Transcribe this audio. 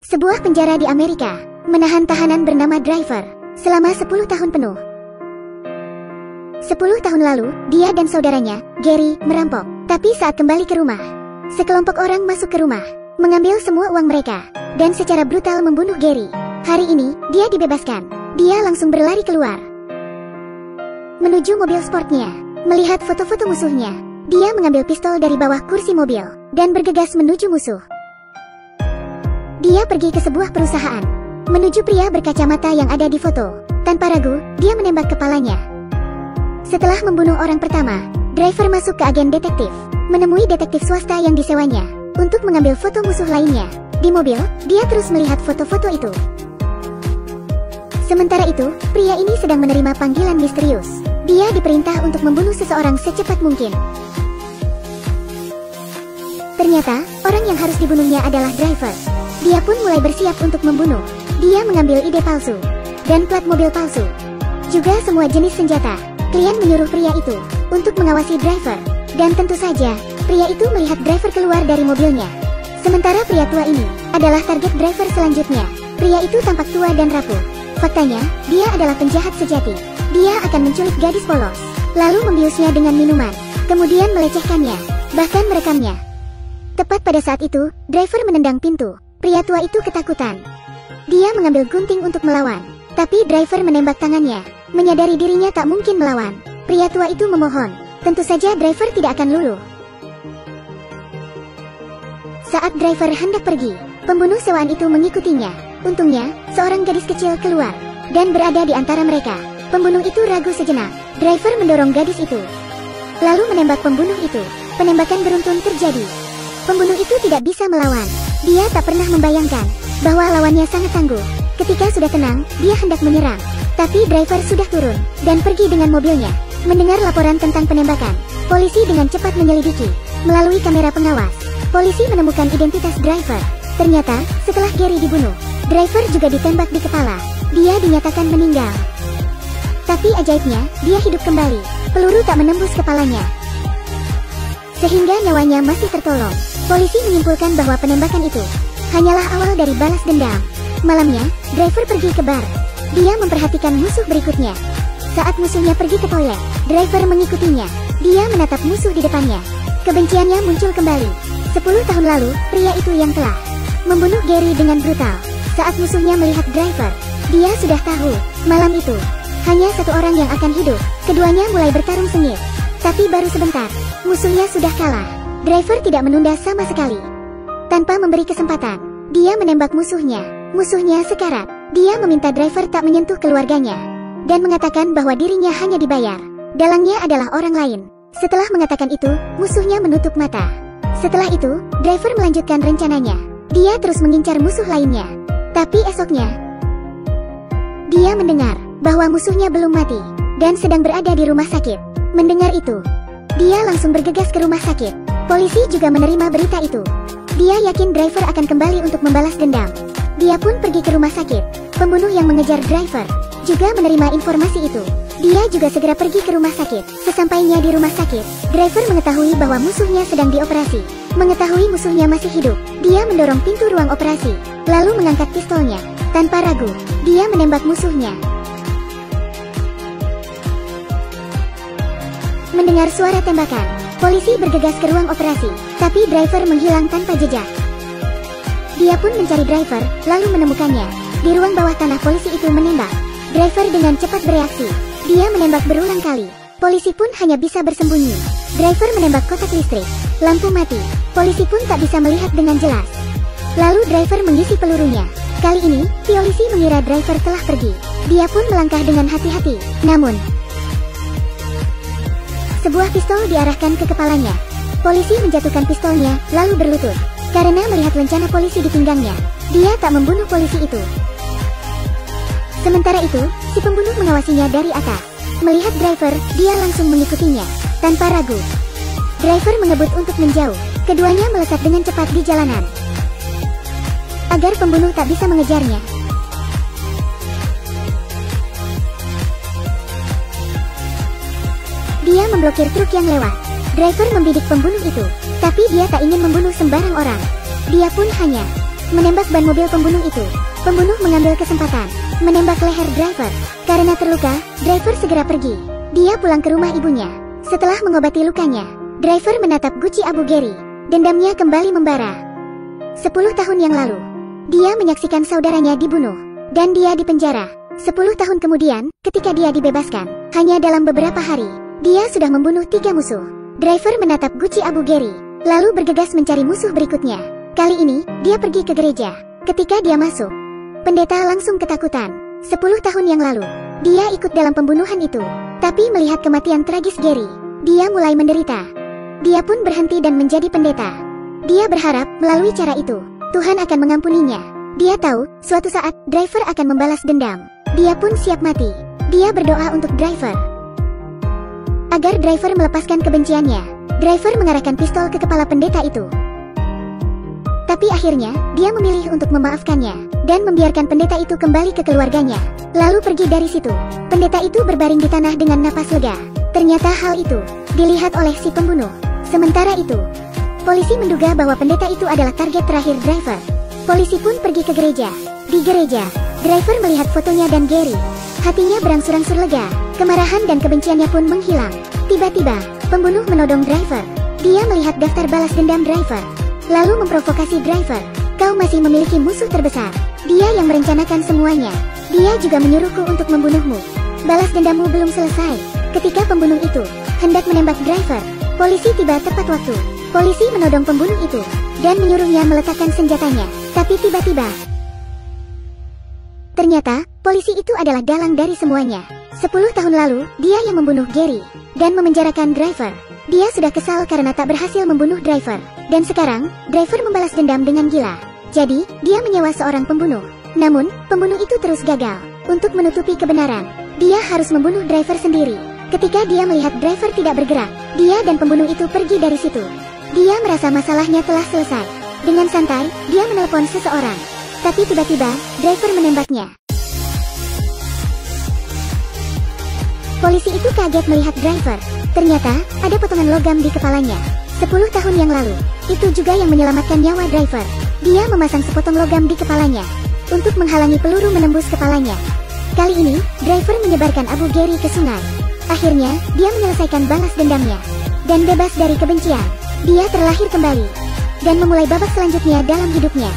Sebuah penjara di Amerika menahan tahanan bernama Driver selama 10 tahun penuh. 10 tahun lalu, dia dan saudaranya, Gary, merampok. Tapi saat kembali ke rumah, sekelompok orang masuk ke rumah, mengambil semua uang mereka, dan secara brutal membunuh Gary. Hari ini, dia dibebaskan. Dia langsung berlari keluar, menuju mobil sportnya. Melihat foto-foto musuhnya, dia mengambil pistol dari bawah kursi mobil, dan bergegas menuju musuh. Dia pergi ke sebuah perusahaan, menuju pria berkacamata yang ada di foto. Tanpa ragu, dia menembak kepalanya. Setelah membunuh orang pertama, Driver masuk ke agen detektif, menemui detektif swasta yang disewanya, untuk mengambil foto musuh lainnya. Di mobil, dia terus melihat foto-foto itu. Sementara itu, pria ini sedang menerima panggilan misterius. Dia diperintah untuk membunuh seseorang secepat mungkin. Ternyata, orang yang harus dibunuhnya adalah Driver. Dia pun mulai bersiap untuk membunuh. Dia mengambil ide palsu, dan plat mobil palsu, juga semua jenis senjata. Klien menyuruh pria itu untuk mengawasi Driver, dan tentu saja, pria itu melihat Driver keluar dari mobilnya. Sementara pria tua ini adalah target Driver selanjutnya. Pria itu tampak tua dan rapuh. Faktanya, dia adalah penjahat sejati. Dia akan menculik gadis polos, lalu membiusnya dengan minuman, kemudian melecehkannya, bahkan merekamnya. Tepat pada saat itu, Driver menendang pintu. Pria tua itu ketakutan. Dia mengambil gunting untuk melawan, tapi Driver menembak tangannya. Menyadari dirinya tak mungkin melawan, pria tua itu memohon. Tentu saja Driver tidak akan luluh. Saat Driver hendak pergi, pembunuh sewaan itu mengikutinya. Untungnya, seorang gadis kecil keluar, dan berada di antara mereka. Pembunuh itu ragu sejenak. Driver mendorong gadis itu, lalu menembak pembunuh itu. Penembakan beruntun terjadi. Pembunuh itu tidak bisa melawan. Dia tak pernah membayangkan bahwa lawannya sangat tangguh. Ketika sudah tenang, dia hendak menyerang. Tapi Driver sudah turun, dan pergi dengan mobilnya. Mendengar laporan tentang penembakan, polisi dengan cepat menyelidiki. Melalui kamera pengawas, polisi menemukan identitas Driver. Ternyata, setelah Gary dibunuh, Driver juga ditembak di kepala. Dia dinyatakan meninggal. Tapi ajaibnya, dia hidup kembali. Peluru tak menembus kepalanya, sehingga nyawanya masih tertolong. Polisi menyimpulkan bahwa penembakan itu hanyalah awal dari balas dendam. Malamnya, Driver pergi ke bar. Dia memperhatikan musuh berikutnya. Saat musuhnya pergi ke toilet, Driver mengikutinya. Dia menatap musuh di depannya. Kebenciannya muncul kembali. 10 tahun lalu, pria itu yang telah membunuh Gary dengan brutal. Saat musuhnya melihat Driver, dia sudah tahu, malam itu hanya satu orang yang akan hidup. Keduanya mulai bertarung sengit. Tapi baru sebentar, musuhnya sudah kalah. Driver tidak menunda sama sekali. Tanpa memberi kesempatan, dia menembak musuhnya. Musuhnya sekarat. Dia meminta Driver tak menyentuh keluarganya, dan mengatakan bahwa dirinya hanya dibayar. Dalangnya adalah orang lain. Setelah mengatakan itu, musuhnya menutup mata. Setelah itu, Driver melanjutkan rencananya. Dia terus mengincar musuh lainnya. Tapi esoknya, dia mendengar bahwa musuhnya belum mati, dan sedang berada di rumah sakit. Mendengar itu, dia langsung bergegas ke rumah sakit. Polisi juga menerima berita itu. Dia yakin Driver akan kembali untuk membalas dendam. Dia pun pergi ke rumah sakit. Pembunuh yang mengejar Driver juga menerima informasi itu. Dia juga segera pergi ke rumah sakit. Sesampainya di rumah sakit, Driver mengetahui bahwa musuhnya sedang dioperasi. Mengetahui musuhnya masih hidup, dia mendorong pintu ruang operasi, lalu mengangkat pistolnya. Tanpa ragu, dia menembak musuhnya. Mendengar suara tembakan, polisi bergegas ke ruang operasi, tapi Driver menghilang tanpa jejak. Dia pun mencari Driver, lalu menemukannya. Di ruang bawah tanah polisi itu menembak. Driver dengan cepat bereaksi. Dia menembak berulang kali. Polisi pun hanya bisa bersembunyi. Driver menembak kotak listrik. Lampu mati. Polisi pun tak bisa melihat dengan jelas. Lalu Driver mengisi pelurunya. Kali ini, polisi mengira Driver telah pergi. Dia pun melangkah dengan hati-hati. Namun, sebuah pistol diarahkan ke kepalanya. Polisi menjatuhkan pistolnya, lalu berlutut. Karena melihat lencana polisi di pinggangnya, dia tak membunuh polisi itu. Sementara itu, si pembunuh mengawasinya dari atas. Melihat Driver, dia langsung mengikutinya. Tanpa ragu, Driver mengebut untuk menjauh. Keduanya melesat dengan cepat di jalanan, agar pembunuh tak bisa mengejarnya. Dia memblokir truk yang lewat. Driver membidik pembunuh itu, tapi dia tak ingin membunuh sembarang orang. Dia pun hanya menembak ban mobil pembunuh itu. Pembunuh mengambil kesempatan, menembak leher driver. Karena terluka, driver segera pergi. Dia pulang ke rumah ibunya. Setelah mengobati lukanya, driver menatap Gucci Abu Gary. Dendamnya kembali membara. 10 tahun yang lalu, dia menyaksikan saudaranya dibunuh, dan dia dipenjara. 10 tahun kemudian, ketika dia dibebaskan, hanya dalam beberapa hari, dia sudah membunuh 3 musuh. Driver menatap Gucci Abu Gary, lalu bergegas mencari musuh berikutnya. Kali ini, dia pergi ke gereja. Ketika dia masuk, pendeta langsung ketakutan. 10 tahun yang lalu, dia ikut dalam pembunuhan itu. Tapi melihat kematian tragis Gary, dia mulai menderita. Dia pun berhenti dan menjadi pendeta. Dia berharap, melalui cara itu, Tuhan akan mengampuninya. Dia tahu, suatu saat, driver akan membalas dendam. Dia pun siap mati. Dia berdoa untuk driver, agar driver melepaskan kebenciannya. Driver mengarahkan pistol ke kepala pendeta itu. Tapi akhirnya, dia memilih untuk memaafkannya, dan membiarkan pendeta itu kembali ke keluarganya. Lalu pergi dari situ. Pendeta itu berbaring di tanah dengan napas lega. Ternyata hal itu dilihat oleh si pembunuh. Sementara itu, polisi menduga bahwa pendeta itu adalah target terakhir driver. Polisi pun pergi ke gereja. Di gereja, driver melihat fotonya dan Gary. Hatinya berangsur-angsur lega. Kemarahan dan kebenciannya pun menghilang. Tiba-tiba, pembunuh menodong driver. Dia melihat daftar balas dendam driver, lalu memprovokasi driver. Kau masih memiliki musuh terbesar. Dia yang merencanakan semuanya. Dia juga menyuruhku untuk membunuhmu. Balas dendammu belum selesai. Ketika pembunuh itu hendak menembak driver, polisi tiba tepat waktu. Polisi menodong pembunuh itu dan menyuruhnya meletakkan senjatanya. Tapi tiba-tiba, ternyata, polisi itu adalah dalang dari semuanya. 10 tahun lalu, dia yang membunuh Gary dan memenjarakan driver. Dia sudah kesal karena tak berhasil membunuh driver. Dan sekarang, driver membalas dendam dengan gila. Jadi, dia menyewa seorang pembunuh. Namun, pembunuh itu terus gagal. Untuk menutupi kebenaran, dia harus membunuh driver sendiri. Ketika dia melihat driver tidak bergerak, dia dan pembunuh itu pergi dari situ. Dia merasa masalahnya telah selesai. Dengan santai, dia menelepon seseorang. Tapi tiba-tiba, driver menembaknya. Polisi itu kaget melihat driver. Ternyata, ada potongan logam di kepalanya. 10 tahun yang lalu, itu juga yang menyelamatkan nyawa driver. Dia memasang sepotong logam di kepalanya untuk menghalangi peluru menembus kepalanya. Kali ini, driver menyebarkan Abu Gary ke sungai. Akhirnya, dia menyelesaikan balas dendamnya dan bebas dari kebencian. Dia terlahir kembali dan memulai babak selanjutnya dalam hidupnya.